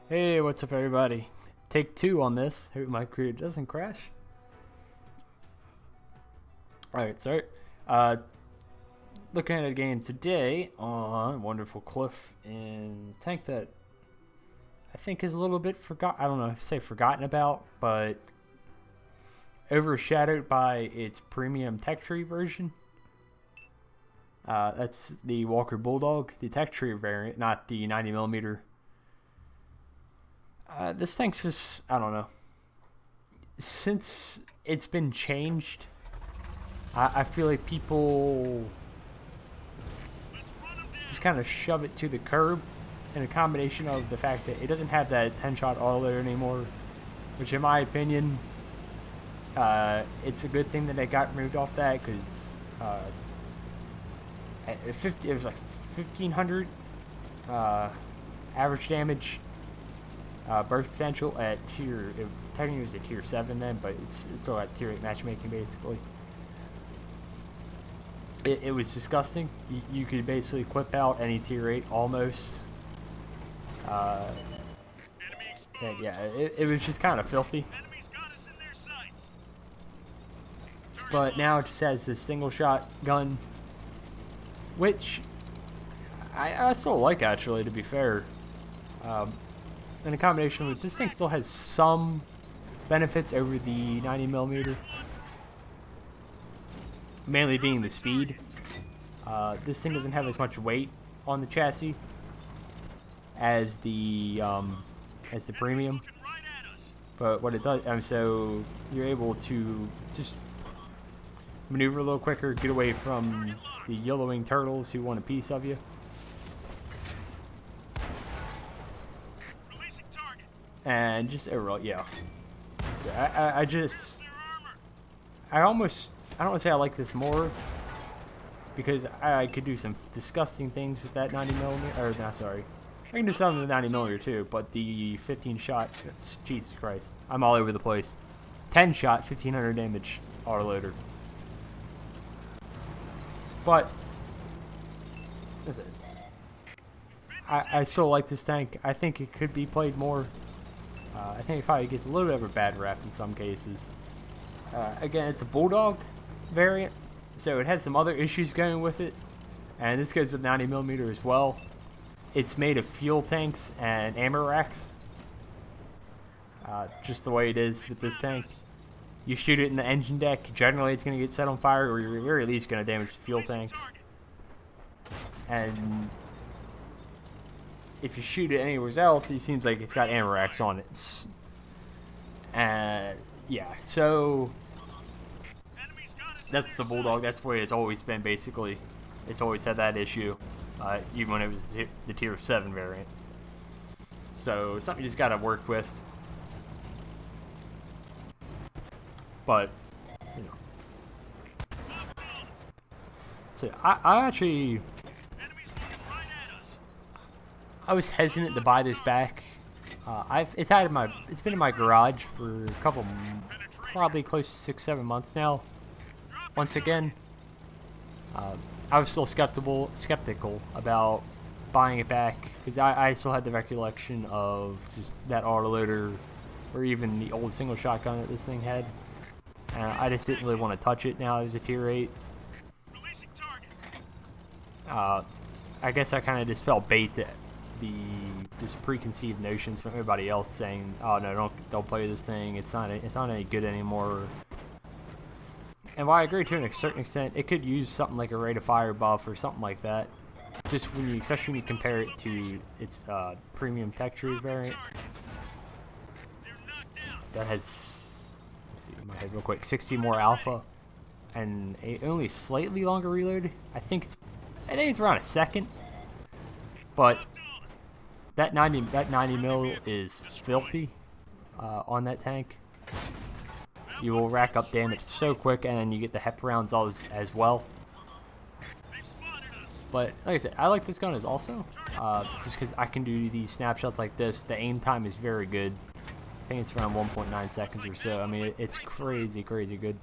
Hey, what's up everybody? Take two on this. Hope my computer doesn't crash. Alright, sorry. Looking at a game today on Wonderful Cliff and tank that I think is a little bit I don't know if say forgotten about, but overshadowed by its premium tech tree version. That's the Walker Bulldog, the tech tree variant, not the 90mm. This tank's just, I don't know. Since it's been changed, I feel like people just kind of shove it to the curb, in a combination of the fact that it doesn't have that 10-shot autoloader anymore, which in my opinion, it's a good thing that they got removed off that, because it was like 1500 average damage. Burst potential at technically it was a tier 7 then, but it's all at tier 8 matchmaking basically. It was disgusting. You could basically clip out any tier 8 almost. And yeah, it was just kind of filthy. But now it just has this single shot gun, which I still like actually, to be fair. In a combination with this thing still has some benefits over the 90mm, mainly being the speed. This thing doesn't have as much weight on the chassis as the premium, but what it does, so you're able to just maneuver a little quicker, get away from the yellowing turtles who want a piece of you. And just overall, yeah. So I don't want to say I like this more, because I could do some disgusting things with that 90mm, or no, sorry. I can do something with the 90mm too, but the 15-shot, Jesus Christ, I'm all over the place. 10-shot, 1500 damage autoloader. But, that's it. I still like this tank. I think it could be played more. I think it probably gets a little bit of a bad rap in some cases. Again, it's a Bulldog variant, so it has some other issues going with it, and this goes with 90mm as well. It's made of fuel tanks and ammo racks, just the way it is with this tank. You shoot it in the engine deck, generally it's going to get set on fire, or you're at very least going to damage the fuel tanks. And if you shoot it anywhere else, it seems like it's got ammo racks on it. And yeah, so that's the Bulldog. That's the way it's always been, basically. It's always had that issue, even when it was the tier 7 variant. So something you just got to work with. But, you know. So I actually, I was hesitant to buy this back. It's been in my garage for a couple, probably close to 6-7 months now. Once again, I was still skeptical about buying it back, because I still had the recollection of just that autoloader, or even the old single shotgun that this thing had. And I just didn't really want to touch it now it was a tier 8. I guess I kind of just felt bait that just preconceived notions from everybody else saying, "Oh no, don't play this thing. It's not any good anymore." And while I agree to a certain extent, it could use something like a rate of fire buff or something like that. Just especially when you compare it to its premium tech tree variant, that has, let's see in my head real quick, 60 more alpha and only slightly longer reload. I think it's around a second, but that 90mm is filthy on that tank. You will rack up damage so quick, and then you get the HEP rounds as well. But like I said, I like this gun also, just because I can do these snapshots like this. The aim time is very good. I think it's around 1.9 seconds or so. I mean, it's crazy good.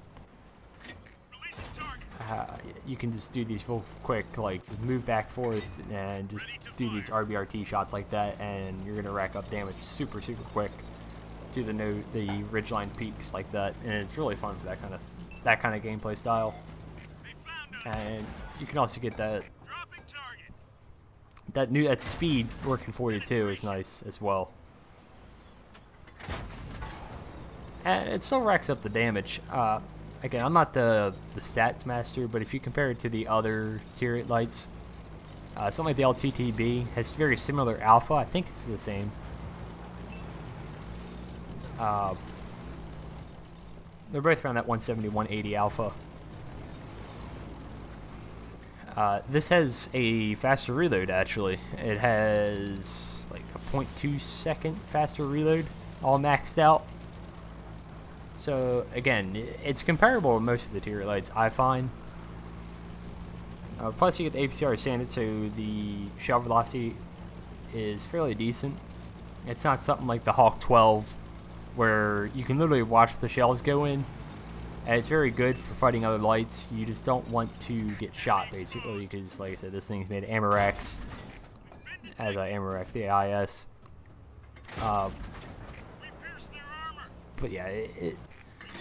you can just do these real quick, like just move back forth and just do these RBRT shots like that, and you're gonna rack up damage super quick to the ridgeline peaks like that, and it's really fun for that kind of gameplay style. And you can also get that speed working for you too is nice as well. And it still racks up the damage. Again, I'm not the stats master, but if you compare it to the other tier 8 lights, something like the LTTB has very similar alpha. I think it's the same. They're both around that 170, 180 alpha. This has a faster reload, actually. It has like a 0.2 second faster reload, all maxed out. So again, it's comparable to most of the tier lights, I find. Plus you get the APCR standard, so the shell velocity is fairly decent. It's not something like the Hawk 12, where you can literally watch the shells go in. And it's very good for fighting other lights. You just don't want to get shot, basically, because, like I said, this thing's made Amarax, as I Amarax the AIS. But yeah,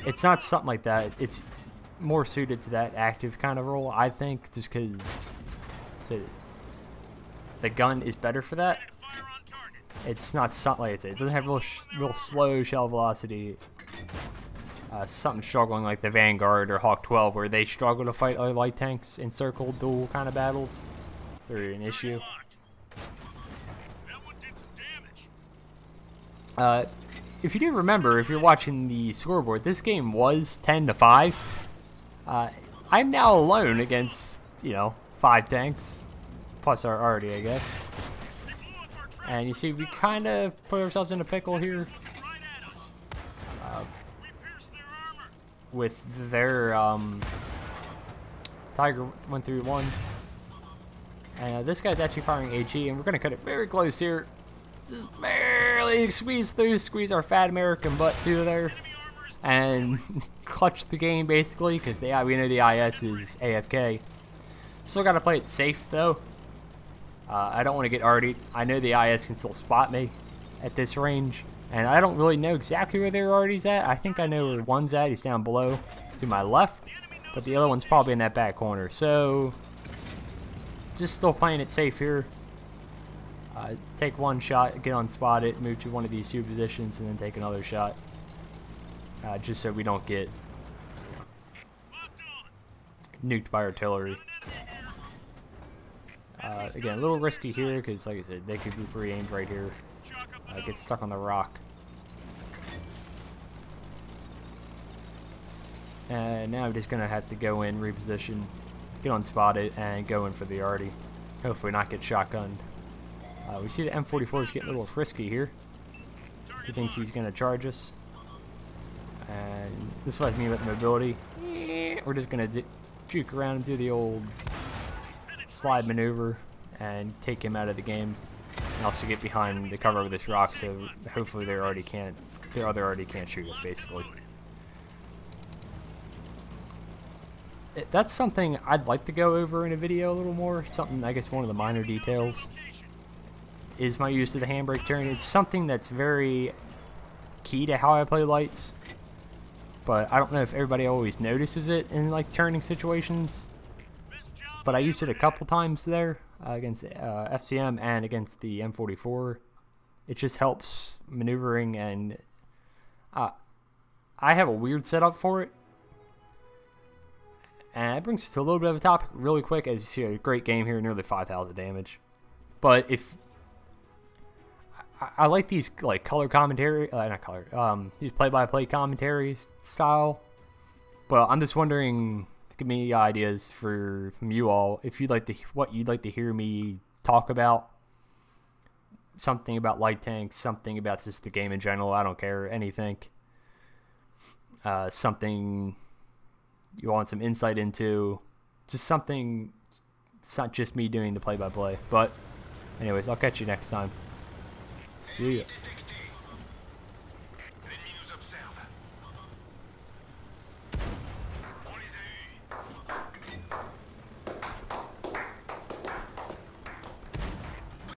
it's not something like that. It's more suited to that active kind of role, I think, just because the gun is better for that. It's not something like I said. It doesn't have real slow shell velocity. Something struggling like the Vanguard or Hawk 12, where they struggle to fight other light tanks in circle duel kind of battles. They're an issue. If you do remember, if you're watching the scoreboard, this game was 10-5. I'm now alone against, 5 tanks, plus our arty, I guess. And you see, we kind of put ourselves in a pickle here. With their Tiger 131, and this guy's actually firing AG, and we're gonna cut it very close here. Just barely squeeze our fat American butt through there, and clutch the game basically, because we know the IS is AFK. Still gotta play it safe though. I don't want to get arty. I know the IS can still spot me at this range. And I don't really know exactly where their arty's at. I think I know where one's at. He's down below to my left. But the other one's probably in that back corner. So, just still playing it safe here. Take one shot, get unspotted, move to one of these two positions, and then take another shot. Just so we don't get nuked by artillery. Again, a little risky here because, like I said, they could be pre-aimed right here. Get stuck on the rock. And now I'm just going to have to go in, reposition, get unspotted, and go in for the arty. Hopefully not get shotgunned. We see the M41 is getting a little frisky here. He thinks he's going to charge us. And this was me with mobility. We're just going to juke around and do the old slide maneuver and take him out of the game. And also get behind the cover of this rock, so hopefully their other arty can't shoot us, basically. That's something I'd like to go over in a video a little more. Something, I guess, one of the minor details is my use of the handbrake turn. It's something that's very key to how I play lights, but I don't know if everybody always notices it in like turning situations. But I used it a couple times there. Against FCM and against the M44. It just helps maneuvering, and I have a weird setup for it. And it brings us to a little bit of a topic really quick. As you see, a great game here, nearly 5,000 damage. But if I like these like color commentary, not color, these play-by-play commentary style. But I'm just wondering, give me ideas from you all if you'd like to, what you'd like to hear me talk about. Something about light tanks, something about just the game in general. I don't care, anything. Something you want some insight into, just something. It's not just me doing the play-by-play. But anyways, I'll catch you next time. See ya.